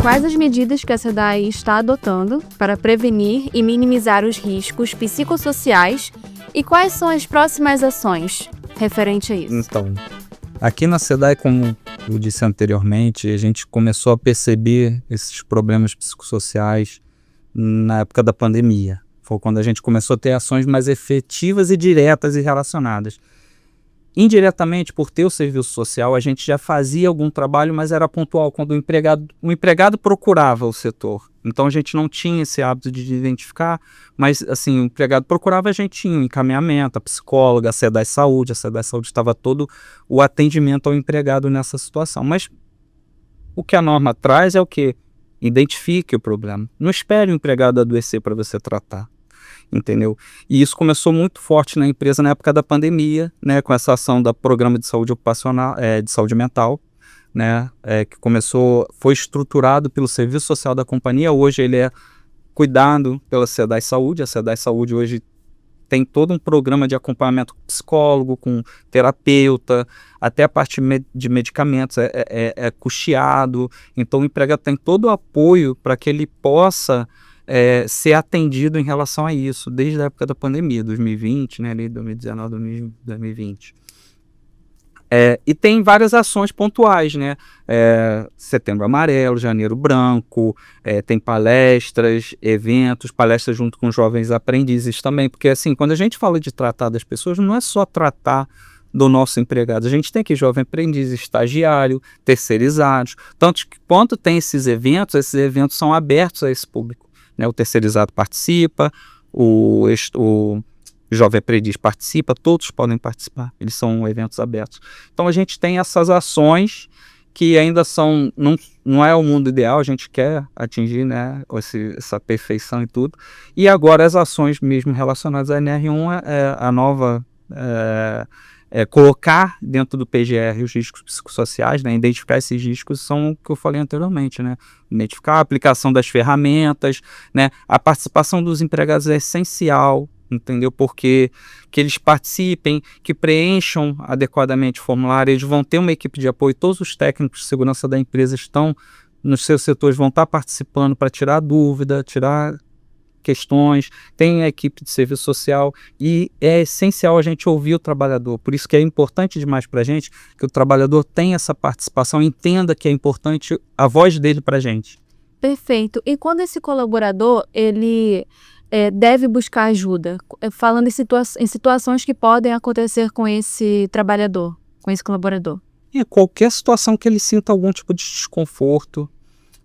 Quais as medidas que a SEDAI está adotando para prevenir e minimizar os riscos psicossociais e quais são as próximas ações referente a isso? Então, aqui na SEDAI, como eu disse anteriormente, a gente começou a perceber esses problemas psicossociais na época da pandemia. Foi quando a gente começou a ter ações mais efetivas e diretas e relacionadas. Indiretamente, por ter o serviço social, a gente já fazia algum trabalho, mas era pontual, quando o empregado procurava o setor. Então a gente não tinha esse hábito de identificar, mas assim, o empregado procurava, a gente tinha um encaminhamento, a psicóloga, a SEDAI Saúde estava todo o atendimento ao empregado nessa situação. Mas o que a norma traz é o quê? Identifique o problema. Não espere o empregado adoecer para você tratar. Entendeu? E isso começou muito forte na empresa na época da pandemia, né, com essa ação do Programa de Saúde Ocupacional, de Saúde Mental, né, que foi estruturado pelo Serviço Social da companhia. Hoje ele é cuidado pela SEDAI Saúde. A SEDAI Saúde hoje tem todo um programa de acompanhamento psicólogo, com terapeuta, até a parte de medicamentos é custeado. Então o empregado tem todo o apoio para que ele possa ser atendido em relação a isso, desde a época da pandemia, 2020, né, ali 2019, 2020. E tem várias ações pontuais, né, Setembro Amarelo, Janeiro Branco, tem palestras, eventos, palestras junto com jovens aprendizes também, porque assim, quando a gente fala de tratar das pessoas, não é só tratar do nosso empregado, a gente tem aqui jovem aprendiz, estagiário, terceirizados, tanto que quando tem esses eventos são abertos a esse público. Né, o terceirizado participa, o jovem aprendiz participa, todos podem participar, eles são eventos abertos. Então a gente tem essas ações que ainda são, não é o mundo ideal, a gente quer atingir, né, essa perfeição e tudo. E agora as ações mesmo relacionadas à NR1, a nova... colocar dentro do PGR os riscos psicossociais, né, identificar esses riscos, são o que eu falei anteriormente, né, identificar a aplicação das ferramentas, né, a participação dos empregados é essencial, entendeu, porque que eles participem, que preencham adequadamente o formulário, eles vão ter uma equipe de apoio, todos os técnicos de segurança da empresa estão nos seus setores, vão estar participando para tirar dúvida, tirar questões, tem a equipe de serviço social e é essencial a gente ouvir o trabalhador, por isso que é importante demais para a gente que o trabalhador tenha essa participação, entenda que é importante a voz dele para a gente. Perfeito. E quando esse colaborador, ele deve buscar ajuda, falando em situações que podem acontecer com esse trabalhador, com esse colaborador? Qualquer situação que ele sinta algum tipo de desconforto,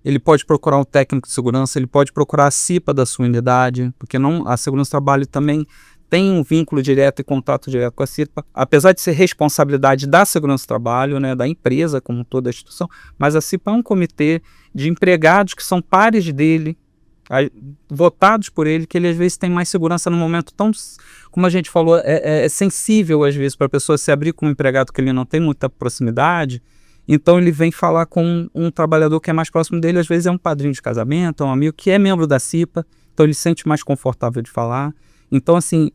ele pode procurar um técnico de segurança, ele pode procurar a CIPA da sua unidade, porque a segurança do trabalho também tem um vínculo direto e contato direto com a CIPA, apesar de ser responsabilidade da segurança do trabalho, né, da empresa como toda a instituição, mas a CIPA é um comitê de empregados que são pares dele, votados por ele, que ele às vezes tem mais segurança num momento tão, como a gente falou, é sensível às vezes para a pessoa se abrir com um empregado que ele não tem muita proximidade. Então ele vem falar com um trabalhador que é mais próximo dele, às vezes é um padrinho de casamento, é um amigo que é membro da CIPA, então ele se sente mais confortável de falar. Então assim,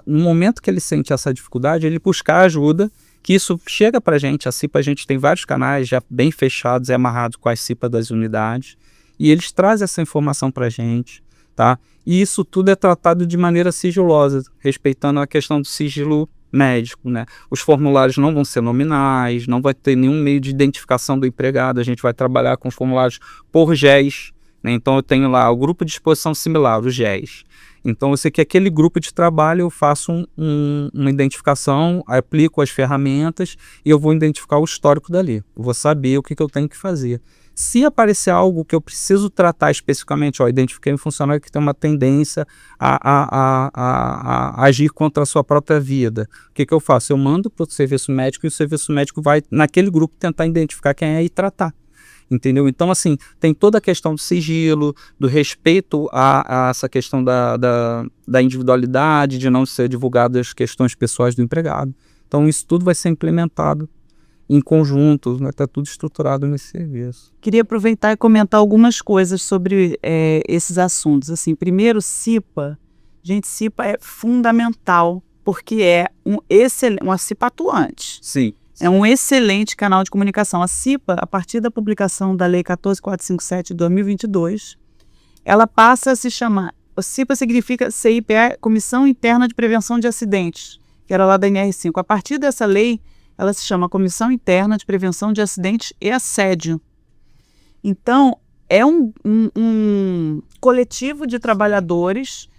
no momento que ele sente essa dificuldade, ele buscar ajuda, que isso chega para a gente gente tem vários canais já bem fechados e amarrados com as CIPA das unidades, e eles trazem essa informação para a gente, tá? E isso tudo é tratado de maneira sigilosa, respeitando a questão do sigilo médico, né? Os formulários não vão ser nominais, não vai ter nenhum meio de identificação do empregado, a gente vai trabalhar com os formulários por GES, né? Então eu tenho lá o grupo de exposição similar, o GES. Então eu sei que aquele grupo de trabalho eu faço uma identificação, aplico as ferramentas e eu vou identificar o histórico dali, eu vou saber o que eu tenho que fazer. Se aparecer algo que eu preciso tratar especificamente, identifiquei um funcionário que tem uma tendência a agir contra a sua própria vida, o que eu faço? Eu mando para o serviço médico e o serviço médico vai, naquele grupo, tentar identificar quem é e tratar. Entendeu? Então, assim, tem toda a questão do sigilo, do respeito a essa questão da individualidade, de não ser divulgadas as questões pessoais do empregado. Então, isso tudo vai ser implementado em conjunto, né? Está tudo estruturado nesse serviço. Queria aproveitar e comentar algumas coisas sobre esses assuntos. Assim, primeiro, CIPA. Gente, CIPA é fundamental, porque é uma CIPA atuante. Sim. É um excelente canal de comunicação. A CIPA, a partir da publicação da Lei 14.457 de 2022, ela passa a se chamar, a CIPA significa CIPA, Comissão Interna de Prevenção de Acidentes, que era lá da NR5. A partir dessa lei, ela se chama Comissão Interna de Prevenção de Acidentes e Assédio. Então, é um coletivo de trabalhadores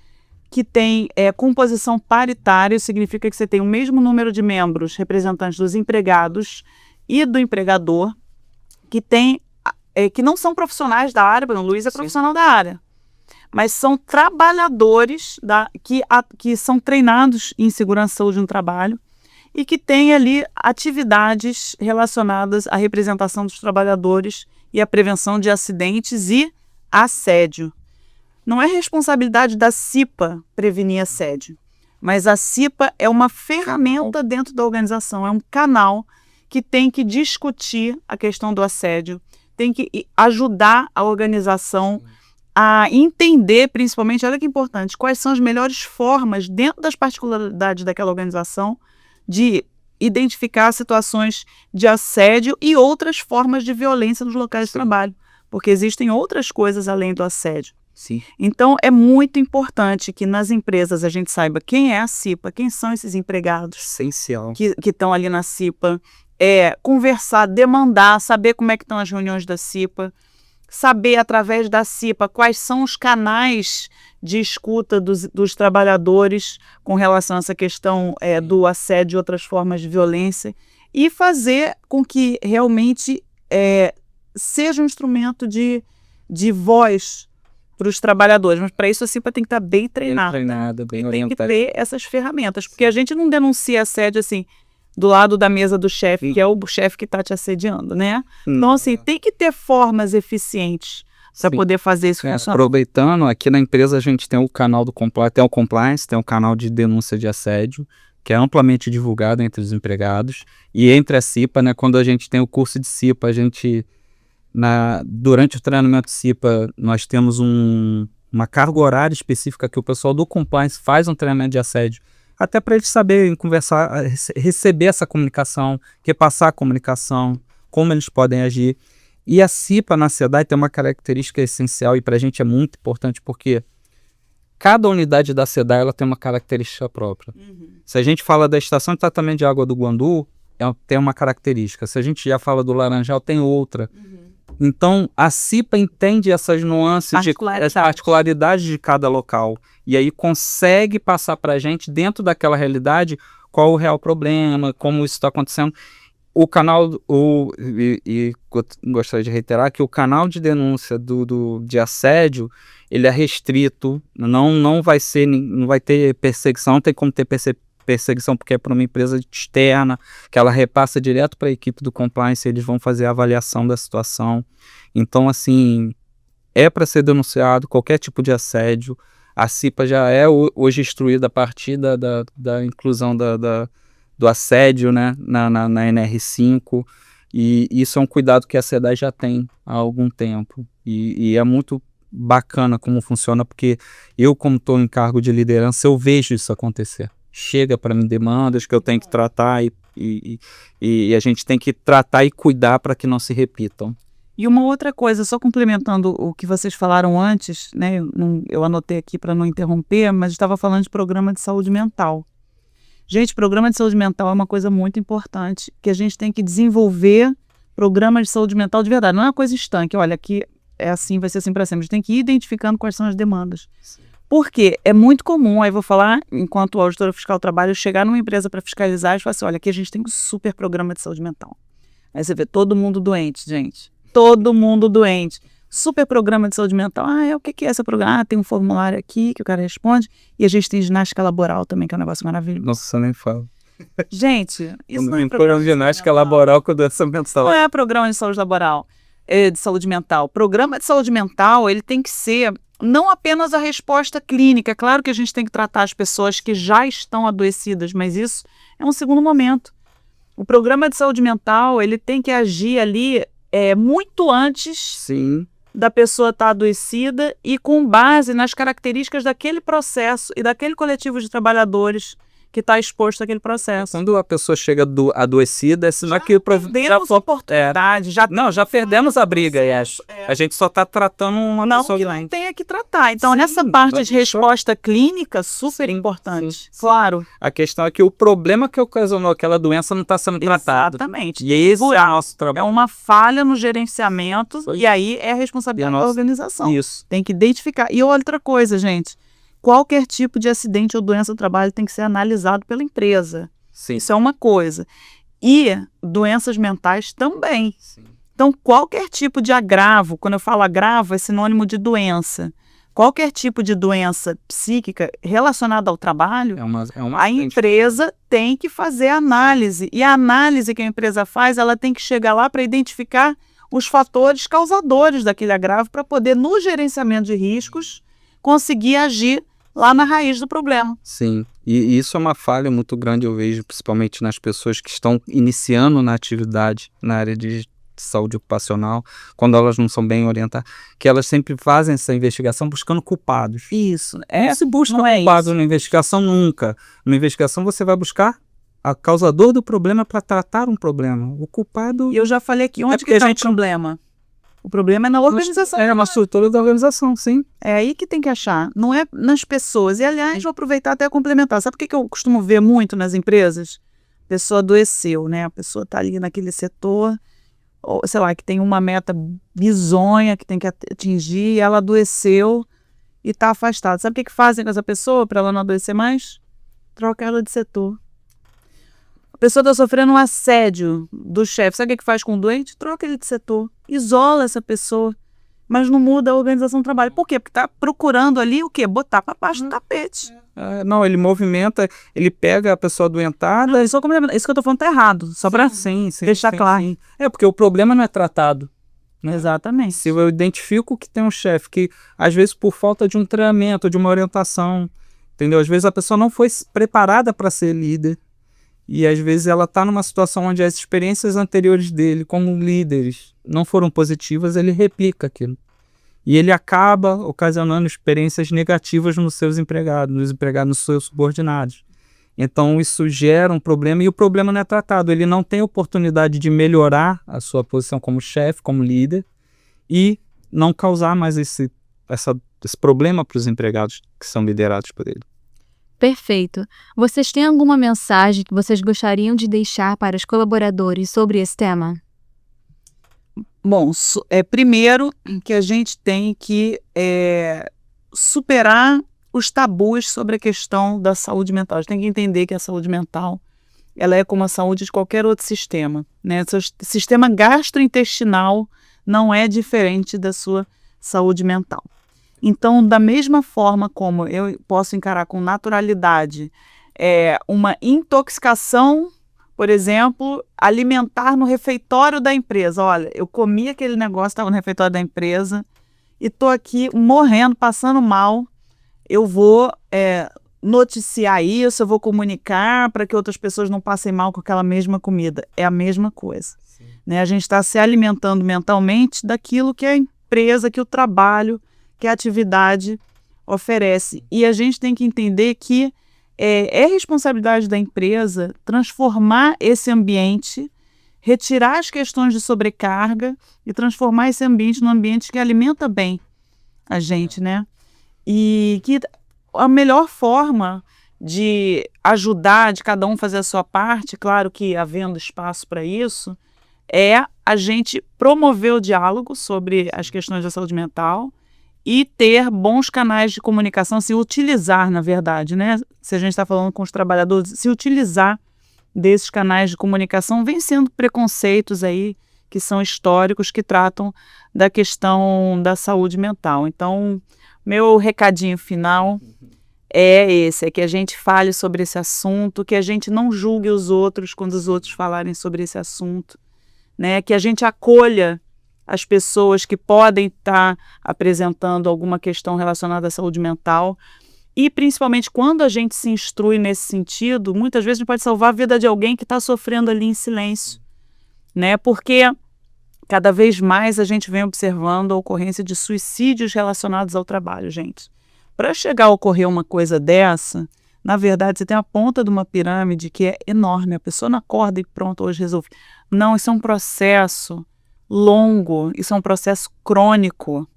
que tem composição paritária, significa que você tem o mesmo número de membros representantes dos empregados e do empregador, que não são profissionais da área, o Luiz é profissional da área, mas são trabalhadores que são treinados em segurança e saúde no trabalho e que têm ali atividades relacionadas à representação dos trabalhadores e à prevenção de acidentes e assédio. Não é responsabilidade da CIPA prevenir assédio, mas a CIPA é uma ferramenta dentro da organização, é um canal que tem que discutir a questão do assédio, tem que ajudar a organização a entender, principalmente, olha que importante, quais são as melhores formas, dentro das particularidades daquela organização, de identificar situações de assédio e outras formas de violência nos locais de trabalho, porque existem outras coisas além do assédio. Sim. Então, é muito importante que nas empresas a gente saiba quem é a CIPA, quem são esses empregados Essencial. que estão ali na CIPA, conversar, demandar, saber como é que estão as reuniões da CIPA, saber através da CIPA quais são os canais de escuta dos trabalhadores com relação a essa questão do assédio e outras formas de violência e fazer com que realmente seja um instrumento de voz para os trabalhadores, mas para isso a CIPA tem que estar bem treinada. Bem tem orientada. que ter essas ferramentas, porque a gente não denuncia assédio assim, do lado da mesa do chefe, que é o chefe que está te assediando, né? Então, assim, tem que ter formas eficientes para poder fazer isso funcionar. Aproveitando, aqui na empresa a gente tem o canal do Compliance, tem o Compliance, tem o canal de denúncia de assédio, que é amplamente divulgado entre os empregados, e entre a CIPA, né, quando a gente tem o curso de CIPA, a gente... durante o treinamento CIPA, nós temos uma carga horária específica que o pessoal do Compliance faz um treinamento de assédio, até para eles saberem conversar, receber essa comunicação, repassar a comunicação, como eles podem agir. E a CIPA na SEDAI tem uma característica essencial e para a gente é muito importante porque cada unidade da SEDAI ela tem uma característica própria. Se a gente fala da estação de tratamento de água do Guandu, tem uma característica. Se a gente já fala do Laranjal, tem outra. Então, a CIPA entende essas nuances, particularidades de cada local. E aí consegue passar para a gente, dentro daquela realidade, qual o real problema, como isso está acontecendo. O canal, gostaria de reiterar que o canal de denúncia de assédio, ele é restrito, não vai ter perseguição, não tem como ter perseguição porque é para uma empresa externa, que ela repassa direto para a equipe do compliance, eles vão fazer a avaliação da situação. Então, assim, é para ser denunciado qualquer tipo de assédio. A CIPA já é hoje instruída a partir da inclusão do assédio, né, na NR5, e isso é um cuidado que a SEDAI já tem há algum tempo. E é muito bacana como funciona, porque eu, como estou em cargo de liderança, eu vejo isso acontecer. Chega para mim demandas que eu tenho que tratar e a gente tem que tratar e cuidar para que não se repitam. E uma outra coisa, só complementando o que vocês falaram antes, né? Eu anotei aqui para não interromper, mas estava falando de programa de saúde mental. Gente, programa de saúde mental é uma coisa muito importante, que a gente tem que desenvolver programas de saúde mental de verdade. Não é uma coisa estanque, olha, aqui é assim, vai ser assim para sempre. A gente tem que ir identificando quais são as demandas. Sim. Porque é muito comum, aí vou falar, enquanto auditora fiscal trabalha, eu chegar numa empresa para fiscalizar e falar assim, olha, aqui a gente tem um super programa de saúde mental. Aí você vê todo mundo doente, gente. Todo mundo doente. Super programa de saúde mental. O que é esse programa? Tem um formulário aqui que o cara responde. E a gente tem ginástica laboral também, que é um negócio maravilhoso. Nossa, eu nem falo. Gente, isso não é programa de ginástica laboral com doença mental. Não é programa de saúde laboral, de saúde mental. Programa de saúde mental, ele tem que ser não apenas a resposta clínica. Claro que a gente tem que tratar as pessoas que já estão adoecidas, mas isso é um segundo momento. O programa de saúde mental, ele tem que agir ali muito antes Sim. da pessoa estar adoecida e com base nas características daquele processo e daquele coletivo de trabalhadores que está exposto àquele processo. Quando a pessoa chega adoecida, é sinal que Perdemos oportunidade, já perdemos a briga, acho. A gente só está tratando uma pessoa que tem que tratar. Então, nessa parte de resposta clínica, super importante. sim. Claro. A questão é que o problema que ocasionou aquela doença não está sendo tratado. Exatamente. E esse é o nosso É trabalho. uma falha no gerenciamento e aí é a responsabilidade da organização. Isso. Tem que identificar. E outra coisa, gente, qualquer tipo de acidente ou doença do trabalho tem que ser analisado pela empresa. Sim. Isso é uma coisa. E doenças mentais também. Sim. Então, qualquer tipo de agravo, quando eu falo agravo, é sinônimo de doença. Qualquer tipo de doença psíquica relacionada ao trabalho, a empresa tem que fazer análise. E a análise que a empresa faz, ela tem que chegar lá para identificar os fatores causadores daquele agravo para poder, no gerenciamento de riscos, conseguir agir lá na raiz do problema. Sim, e isso é uma falha muito grande, eu vejo, principalmente nas pessoas que estão iniciando na atividade na área de saúde ocupacional, quando elas não são bem orientadas, que elas sempre fazem essa investigação buscando culpados. Isso. Não se busca não culpado na investigação nunca. Na investigação você vai buscar a causador do problema para tratar um problema. O culpado... E eu já falei aqui, onde que está o problema? O problema é na organização. É uma estrutura da organização, sim. É aí que tem que achar, não é nas pessoas. E, aliás, vou aproveitar até complementar. Sabe o que eu costumo ver muito nas empresas? A pessoa adoeceu, né? A pessoa está ali naquele setor, ou, sei lá, que tem uma meta bizonha que tem que atingir, ela adoeceu e está afastada. Sabe o que fazem com essa pessoa para ela não adoecer mais? Troca ela de setor. A pessoa está sofrendo um assédio do chefe. Sabe o que faz com o doente? Troca ele de setor. Isola essa pessoa. Mas não muda a organização do trabalho. Por quê? Porque está procurando ali o quê? Botar para baixo do tapete. Não, ele movimenta, ele pega a pessoa adoentada. Isso que eu estou falando está errado. Só para deixar claro. Sim. É, porque o problema não é tratado. Né? Exatamente. Se eu identifico que tem um chefe que, às vezes, por falta de um treinamento, de uma orientação, entendeu? Às vezes a pessoa não foi preparada para ser líder. E às vezes ela está numa situação onde as experiências anteriores dele como líderes não foram positivas, ele replica aquilo. E ele acaba ocasionando experiências negativas nos seus empregados, nos seus subordinados. Então isso gera um problema e o problema não é tratado. Ele não tem oportunidade de melhorar a sua posição como chefe, como líder e não causar mais esse problema para os empregados que são liderados por ele. Perfeito. Vocês têm alguma mensagem que vocês gostariam de deixar para os colaboradores sobre esse tema? Bom, primeiro que a gente tem que superar os tabus sobre a questão da saúde mental. A gente tem que entender que a saúde mental ela é como a saúde de qualquer outro sistema, né? O sistema gastrointestinal não é diferente da sua saúde mental. Então, da mesma forma como eu posso encarar com naturalidade uma intoxicação, por exemplo, alimentar no refeitório da empresa. Olha, eu comi aquele negócio, estava no refeitório da empresa e estou aqui morrendo, passando mal. Eu vou noticiar isso, eu vou comunicar para que outras pessoas não passem mal com aquela mesma comida. É a mesma coisa. Né? A gente está se alimentando mentalmente daquilo que a empresa, que o trabalho, que a atividade oferece. E a gente tem que entender que é responsabilidade da empresa transformar esse ambiente, retirar as questões de sobrecarga e transformar esse ambiente num ambiente que alimenta bem a gente, né? E que a melhor forma de ajudar, de cada um fazer a sua parte, claro que havendo espaço para isso, é a gente promover o diálogo sobre as questões da saúde mental e ter bons canais de comunicação, se utilizar, na verdade, né? Se a gente está falando com os trabalhadores, se utilizar desses canais de comunicação, vencendo preconceitos aí que são históricos, que tratam da questão da saúde mental. Então, meu recadinho final é esse, é que a gente fale sobre esse assunto, que a gente não julgue os outros quando os outros falarem sobre esse assunto, né? Que a gente acolha as pessoas que podem estar apresentando alguma questão relacionada à saúde mental e, principalmente, quando a gente se instrui nesse sentido, muitas vezes a gente pode salvar a vida de alguém que está sofrendo ali em silêncio, né? Porque cada vez mais a gente vem observando a ocorrência de suicídios relacionados ao trabalho, gente. Para chegar a ocorrer uma coisa dessa, Na verdade, você tem a ponta de uma pirâmide que é enorme. A pessoa não acorda e pronto, hoje resolve. Não, isso é um processo longo, isso é um processo crônico,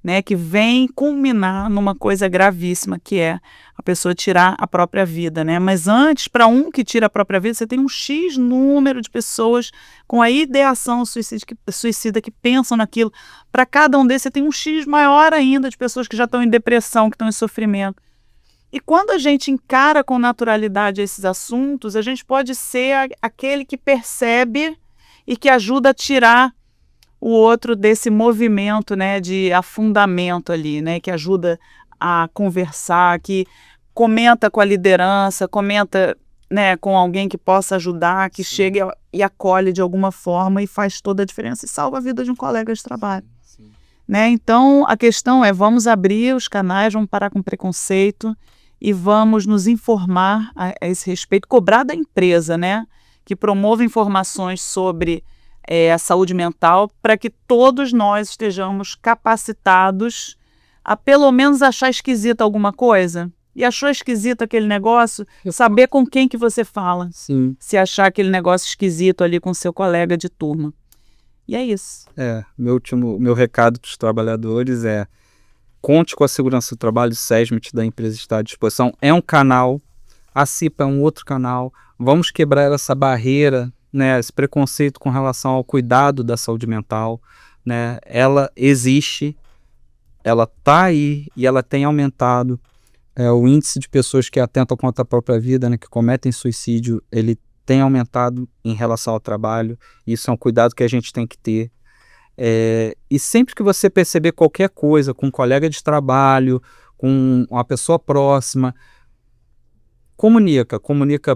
né, que vem culminar numa coisa gravíssima, que é a pessoa tirar a própria vida, né? Mas antes, para um que tira a própria vida, você tem um X número de pessoas com a ideação suicida que pensam naquilo. Para cada um desses, você tem um X maior ainda de pessoas que já estão em depressão, que estão em sofrimento. E quando a gente encara com naturalidade esses assuntos, a gente pode ser aquele que percebe e que ajuda a tirar o outro desse movimento, né, de afundamento ali, né, que ajuda a conversar, que comenta com a liderança, comenta, né, com alguém que possa ajudar, que chegue e acolhe de alguma forma e faz toda a diferença e salva a vida de um colega de trabalho. Né? Então, a questão é, vamos abrir os canais, vamos parar com preconceito e vamos nos informar a esse respeito, cobrar da empresa, né, que promova informações sobre a saúde mental, para que todos nós estejamos capacitados a pelo menos achar esquisita alguma coisa. E achou esquisito aquele negócio, saber com quem que você fala. Sim. Se achar aquele negócio esquisito ali com seu colega de turma. E é isso. Meu recado para os trabalhadores é: conte com a segurança do trabalho, o SESMIT da empresa está à disposição. É um canal, a CIPA é um outro canal. Vamos quebrar essa barreira, né, esse preconceito com relação ao cuidado da saúde mental, né? Ela existe, ela está aí e ela tem aumentado. O índice de pessoas que atentam contra a própria vida, né, que cometem suicídio, ele tem aumentado em relação ao trabalho. Isso é um cuidado que a gente tem que ter. E sempre que você perceber qualquer coisa com um colega de trabalho, com uma pessoa próxima, comunica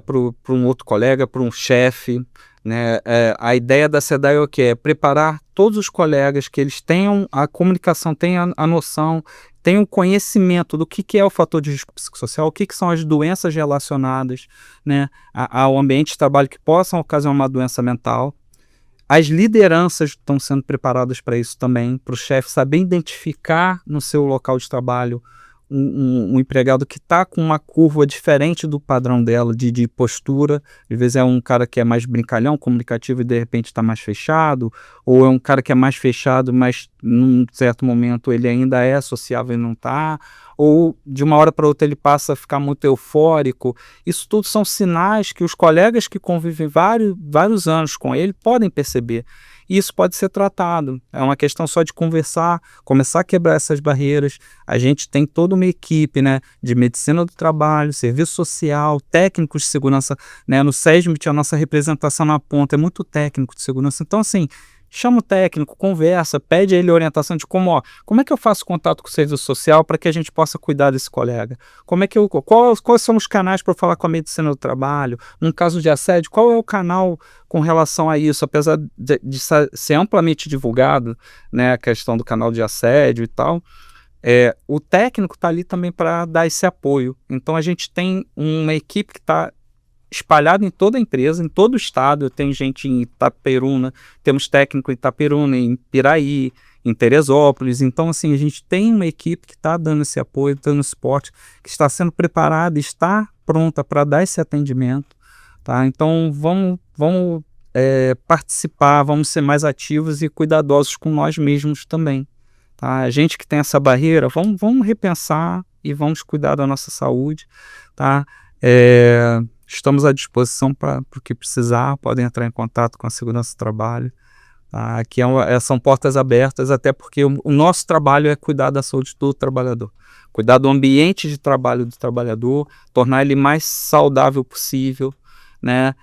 para um outro colega, para um chefe, né? A ideia da SEDAI é o quê? É preparar todos os colegas, que eles tenham a comunicação, tenham a noção, tenham o conhecimento do que é o fator de risco psicossocial, o que são as doenças relacionadas, né, ao ambiente de trabalho que possam ocasionar uma doença mental. As lideranças estão sendo preparadas para isso também, para o chefe saber identificar no seu local de trabalho um empregado que está com uma curva diferente do padrão dela, de postura. Às vezes é um cara que é mais brincalhão, comunicativo, e de repente está mais fechado, ou é um cara que é mais fechado, mas num certo momento ele ainda é sociável e não está, ou de uma hora para outra ele passa a ficar muito eufórico. Isso tudo são sinais que os colegas que convivem vários anos com ele podem perceber. E isso pode ser tratado. É uma questão só de conversar, começar a quebrar essas barreiras. A gente tem toda uma equipe, né, de medicina do trabalho, serviço social, técnicos de segurança, né? No SESMIT, a nossa representação na ponta é muito técnico de segurança. Então, assim, chama o técnico, conversa, pede a ele orientação de como é que eu faço contato com o serviço social para que a gente possa cuidar desse colega. Quais são os canais para eu falar com a medicina do trabalho? Num caso de assédio, qual é o canal com relação a isso? Apesar de ser amplamente divulgado, né, a questão do canal de assédio e tal, o técnico está ali também para dar esse apoio. Então a gente tem uma equipe que está espalhado em toda a empresa, em todo o estado. Tem gente em Itaperuna, temos técnico em Itaperuna, em Piraí, em Teresópolis. Então, assim, a gente tem uma equipe que está dando esse apoio, dando suporte, que está sendo preparada, está pronta para dar esse atendimento, tá? Então, vamos participar, vamos ser mais ativos e cuidadosos com nós mesmos também, tá? A gente que tem essa barreira, vamos repensar e vamos cuidar da nossa saúde, tá? Estamos à disposição para o que precisar. Podem entrar em contato com a segurança do trabalho. Tá? Aqui são portas abertas, até porque o nosso trabalho é cuidar da saúde do trabalhador, cuidar do ambiente de trabalho do trabalhador, tornar ele mais saudável possível, né?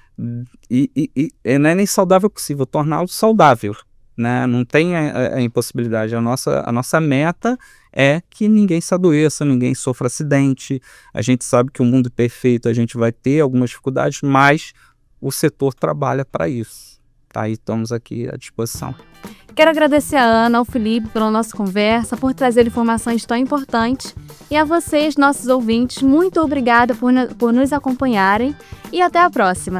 E não é nem saudável possível, torná-lo saudável, né? Não tem a impossibilidade. A nossa meta é que ninguém se adoeça, ninguém sofra acidente. A gente sabe que o mundo perfeito a gente vai ter algumas dificuldades, mas o setor trabalha para isso, tá? E estamos aqui à disposição. Quero agradecer a Ana, ao Felipe pela nossa conversa, por trazer informações tão importantes. E a vocês, nossos ouvintes, muito obrigada por nos acompanharem e até a próxima.